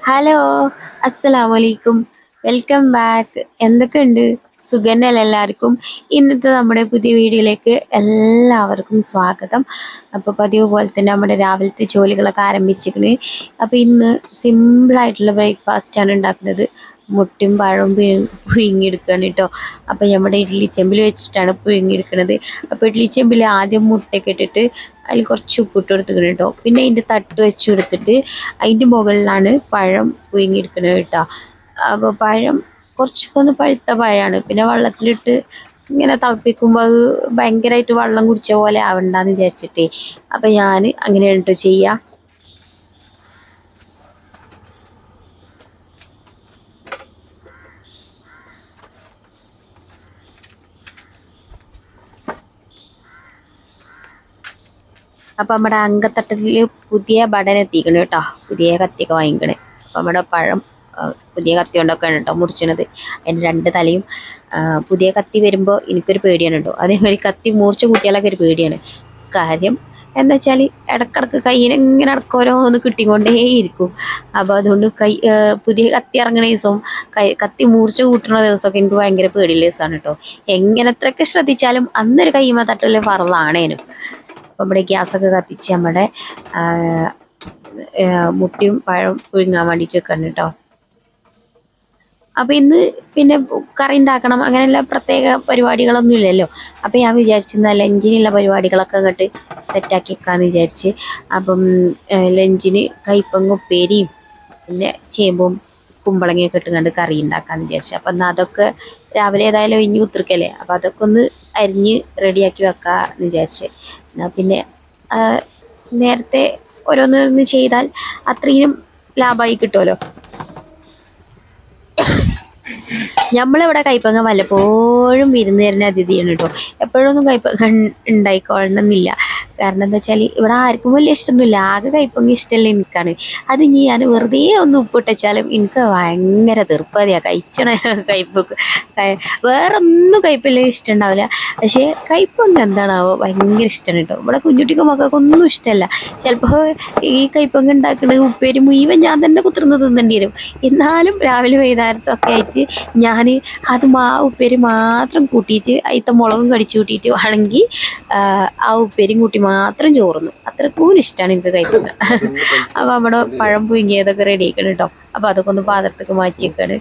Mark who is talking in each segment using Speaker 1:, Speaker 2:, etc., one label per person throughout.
Speaker 1: Hello, അസ്സലാമലൈക്കും. Welcome back. എന്തൊക്കെയുണ്ട്? സുഖന്നല്ല എല്ലാവർക്കും. ഇന്നത്തെ നമ്മുടെ പുതിയ വീഡിയോയിലേക്ക് എല്ലാവർക്കും സ്വാഗതം. അപ്പോൾ പതിവ് പോലെ തന്നെ നമ്മുടെ രാവിലത്തെ ജോലികളൊക്കെ ആരംഭിച്ചിരിക്കണ്. അപ്പോൾ ഇന്ന് സിമ്പിളായിട്ടുള്ള ബ്രേക്ക്ഫാസ്റ്റാണ് ഉണ്ടാക്കുന്നത്. മുട്ടയും പഴവും പുഴുങ്ങിയെടുക്കുകയാണ് കേട്ടോ. അപ്പോൾ നമ്മുടെ ഇഡ്ഡലി ചെമ്പിൽ വെച്ചിട്ടാണ് പുഴുങ്ങിയെടുക്കുന്നത്. അപ്പോൾ ഇഡ്ഡലി ചെമ്പിൽ ആദ്യം മുട്ടയൊക്കെ ഇട്ടിട്ട് അതിൽ കുറച്ച് ഉപ്പിട്ട് കൊടുത്തിക്കണം കേട്ടോ. പിന്നെ അതിൻ്റെ തട്ട് വെച്ച് കൊടുത്തിട്ട് അതിൻ്റെ മുകളിലാണ് പഴം പുഴുങ്ങിയെടുക്കുന്നത് കേട്ടോ. അപ്പോൾ പഴം കുറച്ചൊക്കെ ഒന്ന് പഴുത്ത പഴമാണ്. പിന്നെ വെള്ളത്തിലിട്ട് ഇങ്ങനെ തിളപ്പിക്കുമ്പോൾ അത് ഭയങ്കരമായിട്ട് വെള്ളം കുടിച്ച പോലെ ആവണ്ടെന്ന് വിചാരിച്ചിട്ടേ അപ്പം ഞാൻ അങ്ങനെയാണ് കേട്ടോ ചെയ്യുക. അപ്പം നമ്മുടെ അങ്കത്തട്ടത്തിൽ പുതിയ ബടൻ എത്തിക്കണം കേട്ടോ. പുതിയ കത്തിയൊക്കെ വാങ്ങിക്കണേ. അപ്പം നമ്മുടെ പഴം പുതിയ കത്തി കൊണ്ടൊക്കെയാണ് കേട്ടോ മുറിച്ചണത്. അതിൻ്റെ രണ്ട് തലയും പുതിയ കത്തി വരുമ്പോൾ എനിക്കൊരു പേടിയാണ് കേട്ടോ. അതേമാതിരി കത്തി മൂർച്ച കൂട്ടിയാലൊക്കെ ഒരു പേടിയാണ്. കാര്യം എന്താ വെച്ചാൽ ഇടക്കിടക്ക് കയ്യിനെങ്ങനെ ഇടക്കോരോന്ന് കിട്ടിക്കൊണ്ടേയിരിക്കും. അപ്പോൾ അതുകൊണ്ട് പുതിയ കത്തി ഇറങ്ങുന്ന ദിവസവും കത്തി മൂർച്ച കൂട്ടുന്ന ദിവസമൊക്കെ എനിക്ക് ഭയങ്കര പേടിയുള്ള ദിവസമാണ് കേട്ടോ. എത്രയൊക്കെ ശ്രദ്ധിച്ചാലും അന്നൊരു കയ്യുമ്മ തട്ടല് ഫറലാണേനും. അപ്പം നമ്മുടെ ഗ്യാസൊക്കെ കത്തിച്ച് നമ്മുടെ മുട്ടയും പഴം പുഴുങ്ങാൻ വേണ്ടിയിട്ട് വെക്കണം കേട്ടോ. അപ്പം ഇന്ന് പിന്നെ കറി ഉണ്ടാക്കണം, അങ്ങനെയുള്ള പ്രത്യേക പരിപാടികളൊന്നും ഇല്ലല്ലോ. അപ്പം ഞാൻ വിചാരിച്ചിരുന്ന ലഞ്ചിനുള്ള പരിപാടികളൊക്കെ അങ്ങോട്ട് സെറ്റാക്കി വെക്കാമെന്ന് വിചാരിച്ച്. അപ്പം ലഞ്ചിന് കൈപ്പങ്ങ ഉപ്പേരിയും പിന്നെ ചേമ്പും കുമ്പളങ്ങയൊക്കെ ഇട്ടുകൊണ്ട് കറി ഉണ്ടാക്കാമെന്ന് വിചാരിച്ചു. അപ്പം എന്നാൽ അതൊക്കെ രാവിലെ ഏതായാലും ഇനി കുത്തിരിക്കല്ലേ, അപ്പം അതൊക്കെ ഒന്ന് അരിഞ്ഞ് റെഡിയാക്കി വെക്കാമെന്ന് വിചാരിച്ച്. എന്നാൽ പിന്നെ നേരത്തെ ഓരോന്നോരോന്ന് ചെയ്താൽ അത്രയും ലാഭമായി കിട്ടുമല്ലോ. നമ്മളിവിടെ കയ്പങ്ങ വല്ലപ്പോഴും വിരുന്ന് തരുന്ന അതിഥിയാണ് കേട്ടോ. എപ്പോഴൊന്നും കയ്പങ്ങ ഉണ്ടായിക്കൊള്ളണമെന്നില്ല. കാരണം എന്താ വെച്ചാൽ ഇവിടെ ആർക്കും വലിയ ഇഷ്ടമൊന്നുമില്ല. ആകെ കയ്പങ്ങ ഇഷ്ടമല്ല എനിക്കാണ്. അത് ഇനി ഞാൻ വെറുതെ ഒന്ന് ഉപ്പിട്ടാലും എനിക്ക് ഭയങ്കര തീർപ്പതിയാണ് കഴിച്ചണ കയ്പൊക്കെ. വേറൊന്നും കയ്പില്ല ഇഷ്ടമുണ്ടാവില്ല. പക്ഷേ കയ്പങ്ങ എന്താണാവോ ഭയങ്കര ഇഷ്ടമാണ് കേട്ടോ. ഇവിടെ കുഞ്ഞുട്ടിക്കും മക്കൾക്കൊന്നും ഇഷ്ടമല്ല. ചിലപ്പോൾ ഈ കയ്പങ്ങ ഉണ്ടാക്കുന്നത് ഉപ്പേരി മുഴുവൻ ഞാൻ തന്നെ കുത്തിർന്ന് തിന്നേണ്ടി വരും. എന്നാലും രാവിലെ വൈകുന്നേരത്തൊക്കെ ആയിട്ട് ഞാൻ അത് ഉപ്പേരി മാത്രം കൂട്ടിയിട്ട് അതിലത്തെ മുളകും കടിച്ചു കൂട്ടിയിട്ട് വേണമെങ്കിൽ ആ ഉപ്പേരിയും കൂട്ടി മാത്രം ചോറുന്നു. അത്രക്കും ഇഷ്ടമാണ് എനിക്ക് കഴിക്കുന്നത്. അപ്പോൾ നമ്മുടെ പഴം പുഴുങ്ങിയതൊക്കെ റെഡി ആക്കണം കേട്ടോ. അപ്പോൾ അതൊക്കെ ഒന്ന് പാത്രത്തേക്ക് മാറ്റി വെക്കാണ്.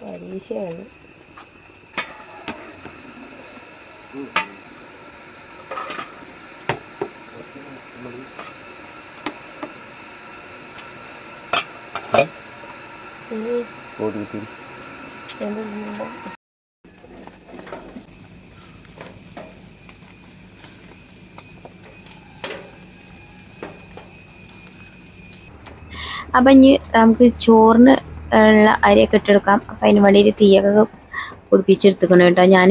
Speaker 1: പരീക്ഷയാണ്. അപ്പം ഇനി നമുക്ക് ചോറിന് ഉള്ള അരിയൊക്കെ ഇട്ടെടുക്കാം. അപ്പം അതിന് വേണ്ടിയിട്ട് തീയൊക്കെ പൊടിപ്പിച്ചെടുത്തുക്കണം കേട്ടോ. ഞാൻ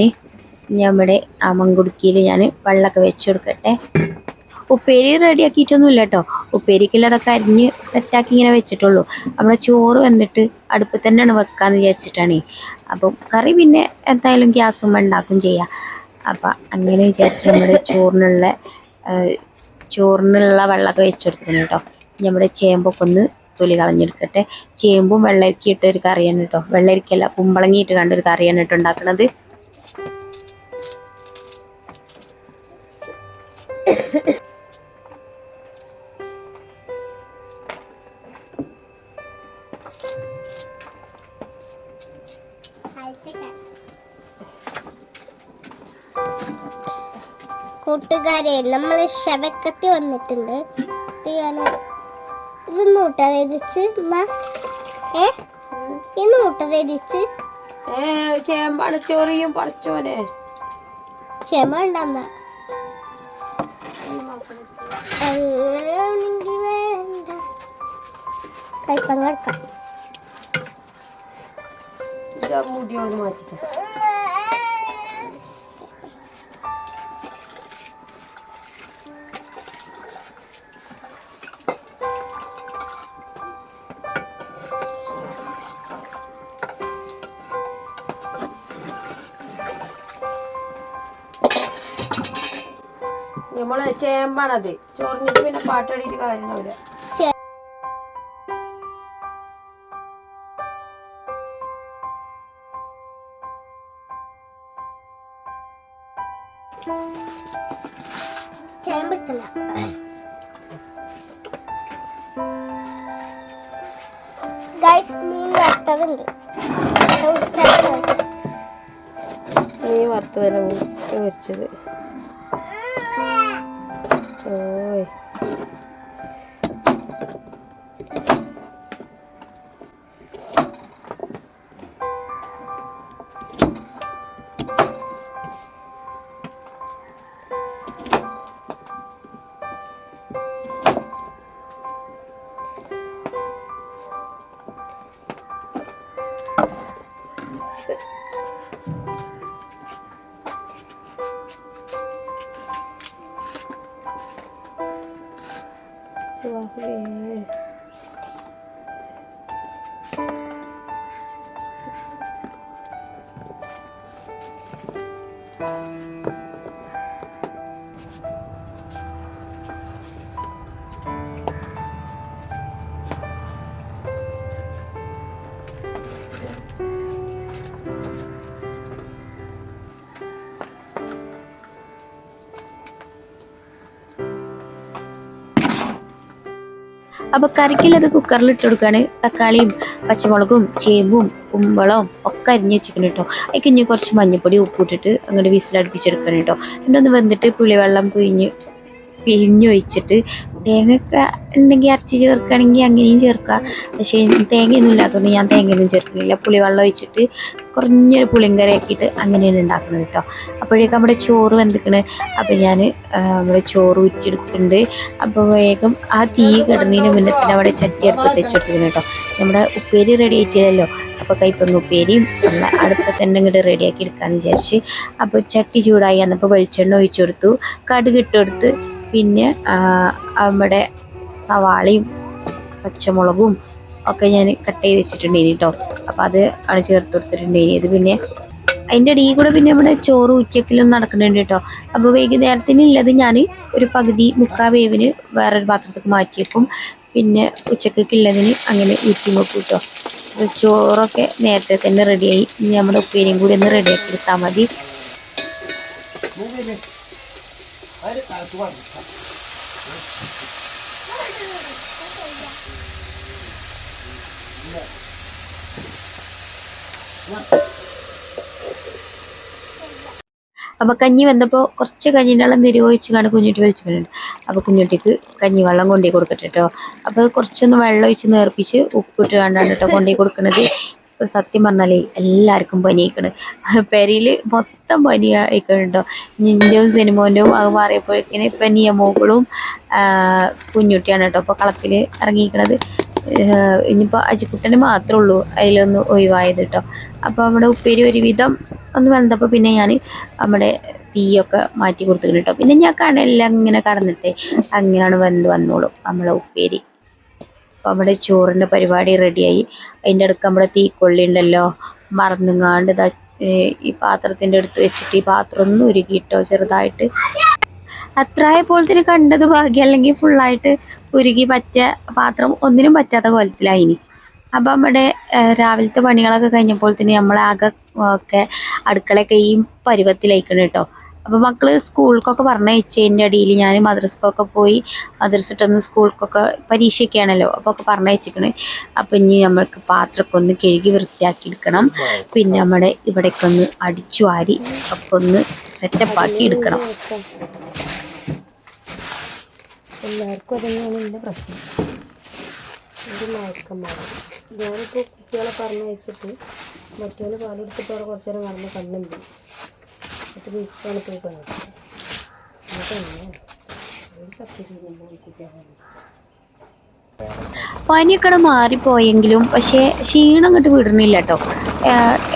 Speaker 1: നമ്മുടെ മൺകുടുക്കിയിൽ ഞാൻ വെള്ളമൊക്കെ വെച്ച് കൊടുക്കട്ടെ. ഉപ്പേരി റെഡിയാക്കിയിട്ടൊന്നുമില്ല കേട്ടോ. ഉപ്പേരിക്കുള്ളതൊക്കെ അരിഞ്ഞ് സെറ്റാക്കി ഇങ്ങനെ വെച്ചിട്ടുള്ളൂ. നമ്മുടെ ചോറ് വന്നിട്ട് അടുപ്പിൽ തന്നെയാണ് വെക്കാമെന്ന് വിചാരിച്ചിട്ടാണ്. അപ്പം കറി പിന്നെ എന്തായാലും ഗ്യാസും ഉണ്ടാക്കും ചെയ്യാം. അപ്പം അങ്ങനെ വിചാരിച്ച് നമ്മുടെ ചോറിനുള്ള വെള്ളമൊക്കെ വെച്ചെടുക്കണം കേട്ടോ. നമ്മുടെ ചേമ്പൊക്കെ ഒന്ന് തൊലി കളഞ്ഞെടുക്കട്ടെ. ചേമ്പും വെള്ളരിക്ക ഇട്ടൊരു കറിയാണ് കേട്ടോ. വെള്ളരിക്കല്ല, കുമ്പളങ്ങിയിട്ട് കണ്ടൊരു കറിയാണ് കേട്ടോ ഉണ്ടാക്കുന്നത്.
Speaker 2: കൂട്ടുകാരെ, നമ്മൾ ശവക്കത്തി വന്നിട്ടുണ്ട്. ഇത് മൂട്ട വേദിച്ച് ഇന്ന് മുട്ട വേദിച്ച്
Speaker 1: ചേമ്പാണ് ചൊറിയും പറിച്ചോനെ.
Speaker 2: ക്ഷമ ഉണ്ടെന്ന വേണ്ട കൈപ്പങ്ങ എടുക്കാം.
Speaker 1: മുടിയോട് മാറ്റിട്ട് നമ്മള് ചേമ്പാണത്. ചൊറിഞ്ഞിട്ട് പിന്നെ പാട്ടടിയിട്ട് കാര്യമില്ല.
Speaker 2: ചേമ്പിട്ടില്ല. ഗൈസ് മീൻ വറുത്തതുണ്ട്.
Speaker 1: മീൻ വറുത്തതല്ല പൊരിച്ചത്. ഓയ് അപ്പോൾ കറിക്കുള്ളത് കുക്കറിൽ ഇട്ട് കൊടുക്കുകയാണ്. തക്കാളിയും പച്ചമുളകും ചേമ്പും കുമ്പളവും ഒക്കെ അരിഞ്ഞ് വെച്ചിരിക്കണം കേട്ടോ. അതിലേക്ക് ഇനി കുറച്ച് മഞ്ഞൾപ്പൊടി ഉപ്പിട്ടിട്ട് അങ്ങോട്ട് വിസിലടുപ്പിച്ചെടുക്കണം കേട്ടോ. എന്നിട്ടൊന്ന് വെന്തിട്ട് പുളിവെള്ളം പിഴിഞ്ഞൊഴിച്ചിട്ട് തേങ്ങയൊക്കെ ഉണ്ടെങ്കിൽ അരച്ച് ചേർക്കുകയാണെങ്കിൽ അങ്ങനെയും ചേർക്കാം. പക്ഷേ തേങ്ങയൊന്നും ഇല്ലാത്തതുകൊണ്ട് ഞാൻ തേങ്ങയൊന്നും ചേർക്കുന്നില്ല. പുളിവെള്ളം ഒഴിച്ചിട്ട് കുറഞ്ഞൊരു പുളിങ്കറി ആക്കിയിട്ട് അങ്ങനെയാണ് ഉണ്ടാക്കുന്നത് കേട്ടോ. അപ്പോഴേക്കും നമ്മുടെ ചോറ് വെന്തിക്കണ്. അപ്പോൾ ഞാൻ നമ്മുടെ ചോറ് ഊറ്റിയെടുക്കുന്നുണ്ട്. അപ്പോൾ വേഗം ആ തീ കിടന്നതിന് മുന്നേ തന്നെ അവിടെ ചട്ടി അടുപ്പത്ത് വെച്ചെടുത്തിരുന്നു കേട്ടോ. നമ്മുടെ ഉപ്പേരി റെഡി ആയിട്ടില്ലല്ലോ. അപ്പോൾ കൈപ്പങ്ങ ഉപ്പേരിയും നമ്മൾ അടുപ്പത്ത് തന്നെ ഇങ്ങോട്ട് റെഡിയാക്കി എടുക്കാമെന്ന് വിചാരിച്ച് അപ്പോൾ ചട്ടി ചൂടായി വന്നപ്പോൾ വെളിച്ചെണ്ണ ഒഴിച്ചു കൊടുത്തു, കടുക് ഇട്ട് കൊടുത്ത്, പിന്നെ നമ്മുടെ സവാളയും പച്ചമുളകും ഒക്കെ ഞാൻ കട്ട് ചെയ്ത് വെച്ചിട്ടുണ്ടേനി കേട്ടോ. അപ്പോൾ അത് ആണ് ചേർത്ത് കൊടുത്തിട്ടുണ്ടേനി. ഇത് പിന്നെ അതിൻ്റെ ഇടയിൽ കൂടെ പിന്നെ നമ്മുടെ ചോറ് ഉച്ചക്കിലും നടക്കുന്നുണ്ട് കേട്ടോ. അപ്പോൾ വൈകുന്നേരത്തിനുള്ളത് ഞാൻ ഒരു പകുതി മുക്കാൽ വേവിന് വേറൊരു പാത്രത്തേക്ക് മാറ്റിയേക്കും. പിന്നെ ഉച്ചക്കുള്ളതിന് അങ്ങനെ ഊറ്റി വെക്കും കേട്ടോ. ചോറൊക്കെ നേരത്തെ തന്നെ റെഡിയായി. ഇനി നമ്മുടെ ഉപ്പേരിയും കൂടി ഒന്ന് റെഡിയാക്കി എടുത്താൽ മതി. അപ്പോൾ കഞ്ഞി വന്നപ്പോൾ കുറച്ച് കഞ്ഞിൻ്റെ വെള്ളം നിരോധിച്ച് കാണും കുഞ്ഞുട്ടി വലിച്ചിട്ടുണ്ട്. അപ്പോൾ കുഞ്ഞുട്ടിക്ക് കഞ്ഞി വെള്ളം കൊണ്ടുപോയി കൊടുക്കട്ടെ കേട്ടോ. അപ്പോൾ കുറച്ചൊന്ന് വെള്ളം ഒഴിച്ച് നേർപ്പിച്ച് ഉപ്പിട്ട് കണ്ടാണ് കേട്ടോ കൊണ്ടുപോയി കൊടുക്കുന്നത്. ഇപ്പോൾ സത്യം പറഞ്ഞാലേ എല്ലാവർക്കും പനിയിക്കണം. പെരയിൽ മൊത്തം പനി ആയിക്കണം കേട്ടോ. നിൻ്റെയും സിനിമോൻ്റെയും അത് മാറിയപ്പോഴേക്കിന് ഇപ്പം നിയമോകളും കുഞ്ഞുട്ടിയാണ് കേട്ടോ ഇപ്പോൾ കളത്തിൽ ഇറങ്ങിയിരിക്കണത്. ഇനിയിപ്പോൾ അജിക്കുട്ടന് മാത്രമേ ഉള്ളൂ അതിലൊന്ന് ഒഴിവായത് കേട്ടോ. അപ്പോൾ നമ്മുടെ ഉപ്പേരി ഒരുവിധം ഒന്ന് വെന്തപ്പോൾ പിന്നെ ഞാൻ നമ്മുടെ തീയൊക്കെ മാറ്റി കൊടുത്തിട്ടുണ്ട് കേട്ടോ. പിന്നെ ഞാൻ കടലെല്ലാം ഇങ്ങനെ കടന്നിട്ടേ അങ്ങനെയാണ് വെന്ത് വന്നോളും നമ്മളെ ഉപ്പേരി. അപ്പോൾ നമ്മുടെ ചോറിൻ്റെ പരിപാടി റെഡിയായി. അതിൻ്റെ അടുക്ക് നമ്മുടെ തീക്കൊള്ളി ഉണ്ടല്ലോ മറന്നുങ്ങാണ്ട് ഈ പാത്രത്തിൻ്റെ അടുത്ത് വെച്ചിട്ട് ഈ പാത്രം ഒന്ന് ഉരുകിയിട്ടോ ചെറുതായിട്ട്. അത്രയായപ്പോഴത്തേന് കണ്ടത് ഭാഗ്യം, അല്ലെങ്കിൽ ഫുള്ളായിട്ട് ഉരുകി പറ്റ പാത്രം ഒന്നിനും പറ്റാത്ത കോലത്തിലായിനി. അപ്പം നമ്മുടെ രാവിലത്തെ പണികളൊക്കെ കഴിഞ്ഞപ്പോഴത്തേന് നമ്മളാകെ ഒക്കെ അടുക്കളയൊക്കെ ഈ പരുവത്തിലയക്കണം കേട്ടോ. അപ്പോൾ മക്കൾ സ്കൂളിലേക്കൊക്കെ പറഞ്ഞയച്ചതിൻ്റെ അടിയിൽ ഞാൻ മദ്രസക്കൊക്കെ പോയി മദ്രസിട്ടൊന്ന് സ്കൂളിലേക്കൊക്കെ പരീക്ഷയൊക്കെയാണല്ലോ അപ്പോൾ ഒക്കെ പറഞ്ഞയച്ചിക്കണ്. അപ്പോൾ ഇനി നമ്മൾക്ക് പാത്രമൊക്കെ ഒന്ന് കഴുകി വൃത്തിയാക്കി എടുക്കണം. പിന്നെ നമ്മുടെ ഇവിടേക്ക് ഒന്ന് അടിച്ചു വാരി ഒക്കെ ഒന്ന് സെറ്റപ്പാക്കി എടുക്കണം. എല്ലാവർക്കും അതെന്നാണ് എൻ്റെ പ്രശ്നം. ഒരു മയക്കന്മാരാണ്. ഞാനിപ്പോൾ കുട്ടികളെ പറഞ്ഞയച്ചിട്ട് മറ്റൊരു പാലെടുത്തിട്ട് അവിടെ കുറച്ച് നേരം വന്ന് കണ്ണുണ്ട്. എന്നിട്ട് വീട്ടിലാണ് പോയി പറഞ്ഞത്. ഒരു സത്യം കുട്ടികളാണ് പനിയൊക്കെ മാറിപ്പോയെങ്കിലും പക്ഷേ ക്ഷീണം അങ്ങോട്ട് വിടണില്ല കേട്ടോ.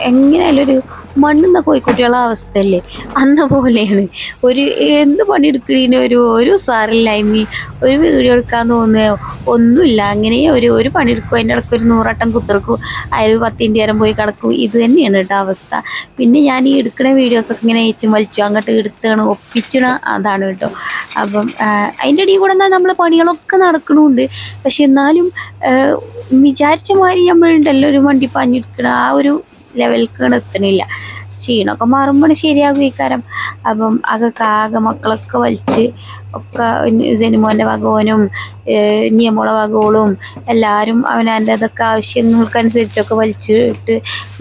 Speaker 1: എങ്ങനെയായാലും ഒരു മണ്ണുന്ന കോഴിക്കുട്ടികളുടെ അവസ്ഥയല്ലേ അന്ന പോലെയാണ്. ഒരു എന്ത് പണിയെടുക്കണീന് ഒരു സാറില്ലായ്മ, ഒരു വീഡിയോ എടുക്കാൻ തോന്നുകയോ ഒന്നുമില്ല. അങ്ങനെ ഒരു പണിയെടുക്കും, അതിൻ്റെ ഇടയ്ക്ക് ഒരു 100 വട്ടം കുത്തിറക്കും, അതിൽ 10 നേരം പോയി കിടക്കും. ഇത് തന്നെയാണ് കേട്ടോ അവസ്ഥ. പിന്നെ ഞാൻ ഈ എടുക്കുന്ന വീഡിയോസൊക്കെ ഇങ്ങനെ അയച്ചും വലിച്ചു അങ്ങോട്ട് എടുത്താണ് ഒപ്പിച്ചണ അതാണ് കേട്ടോ. അപ്പം അതിൻ്റെ ഇടയിൽ കൂടെ എന്നാൽ നമ്മൾ പണികളൊക്കെ നടക്കണമുണ്ട്. പക്ഷെ എന്നാലും വിചാരിച്ച മാതിരി നമ്മളുണ്ടല്ലോ ഒരു വണ്ടി പാഞ്ഞെടുക്കണ ആ ഒരു ലെവലിലേക്ക് എത്തണില്ല. ക്ഷീണമൊക്കെ മാറുമ്പോൾ ശരിയാകും ഈ കാരം. അപ്പം ആകെ മക്കളൊക്കെ വലിച്ച് ഒക്കെ ജനുമോൻ്റെ വകോനും നിയമോള വകോളും എല്ലാവരും അവനവൻ്റെ അതൊക്കെ ആവശ്യങ്ങൾക്കനുസരിച്ചൊക്കെ വലിച്ചിട്ട്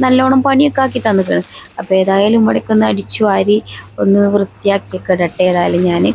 Speaker 1: നല്ലോണം പണിയൊക്കെ ആക്കി തന്നിക്കണം. അപ്പോൾ ഏതായാലും ഇവിടേക്ക് ഒന്ന് അടിച്ചു വാരി ഒന്ന് വൃത്തിയാക്കിയൊക്കെ ഇടട്ടെ ഏതായാലും ഞാൻ.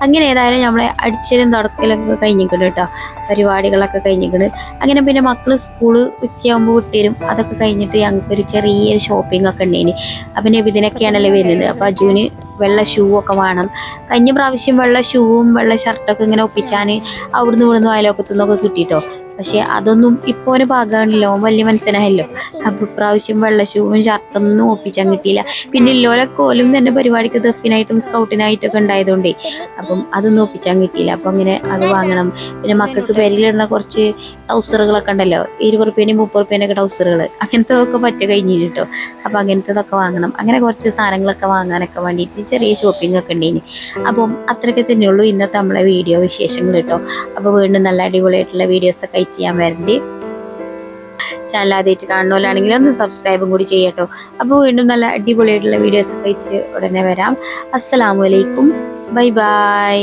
Speaker 1: അങ്ങനെ ഏതായാലും നമ്മളെ അടിച്ചലും തുടക്കലൊക്കെ കഴിഞ്ഞിട്ടുണ്ട് കേട്ടോ, പരിപാടികളൊക്കെ കഴിഞ്ഞിട്ടുണ്ട്. അങ്ങനെ പിന്നെ മക്കൾ സ്കൂള് ഉച്ചയാകുമ്പോൾ വിട്ടുതരും. അതൊക്കെ കഴിഞ്ഞിട്ട് ഞങ്ങൾക്കൊരു ചെറിയൊരു ഷോപ്പിംഗ് ഒക്കെ ഉണ്ടായിന്. അപ്പം നബിദിനൊക്കെയാണല്ലോ വരുന്നത്. അപ്പോൾ അജുവിന് വെള്ള ഷൂ ഒക്കെ വേണം. കഴിഞ്ഞ പ്രാവശ്യം വെള്ള ഷൂവും വെള്ള ഷർട്ടൊക്കെ ഇങ്ങനെ ഒപ്പിച്ചാൻ അവിടുന്ന് ഇവിടുന്ന് അയലോക്കത്തുനിന്നൊക്കെ കിട്ടിയിട്ടോ. പക്ഷെ അതൊന്നും ഇപ്പോന് പാകാണില്ലോ, വലിയ മനസ്സിലായല്ലോ. അപ്പൊ ഇപ്രാവശ്യം വെള്ള ഷൂവും ഷർട്ടൊന്നും ഒപ്പിച്ചാൻ കിട്ടിയില്ല. പിന്നെ ഇല്ലോലൊക്കെ ഓലും തന്നെ പരിപാടിക്ക് ദഫിനായിട്ടും സ്കൗട്ടിനായിട്ടൊക്കെ ഉണ്ടായതുകൊണ്ടേ അപ്പം അതൊന്നും ഒപ്പിച്ചാൻ കിട്ടിയില്ല. അപ്പം അങ്ങനെ അത് വാങ്ങണം. പിന്നെ മക്കൾക്ക് പെരിലിടുന്ന കുറച്ച് ട്രൗസറുകളൊക്കെ ഉണ്ടല്ലോ, 20 റുപ്യേനും 30 റുപ്യേനൊക്കെ ട്രൗസറുകൾ, അങ്ങനത്തെ ഒക്കെ പറ്റ കഴിഞ്ഞിട്ട് കേട്ടോ. അപ്പം അങ്ങനത്തതൊക്കെ വാങ്ങണം. അങ്ങനെ കുറച്ച് സാധനങ്ങളൊക്കെ വാങ്ങാനൊക്കെ വേണ്ടിയിട്ട് ചെറിയ ഷോപ്പിംഗ് ഒക്കെ ഉണ്ടേനി. അപ്പം അത്രയൊക്കെ തന്നെയുള്ളൂ ഇന്നത്തെ നമ്മളെ വീഡിയോ വിശേഷങ്ങൾ കേട്ടോ. അപ്പോൾ വീണ്ടും നല്ല അടിപൊളിയായിട്ടുള്ള വീഡിയോസൊക്കെ ചെയ്യാൻ വരണ്ടേ. ചാനൽ ആദ്യമായിട്ട് കാണുന്നവരാണെങ്കിൽ ഒന്ന് സബ്സ്ക്രൈബും കൂടി ചെയ്യട്ടോ. അപ്പോൾ വീണ്ടും നല്ല അടിപൊളിയായിട്ടുള്ള വീഡിയോസ് ഒക്കെ ഉടനെ വരാം. അസ്സലാമു അലൈക്കും, ബൈ ബൈ.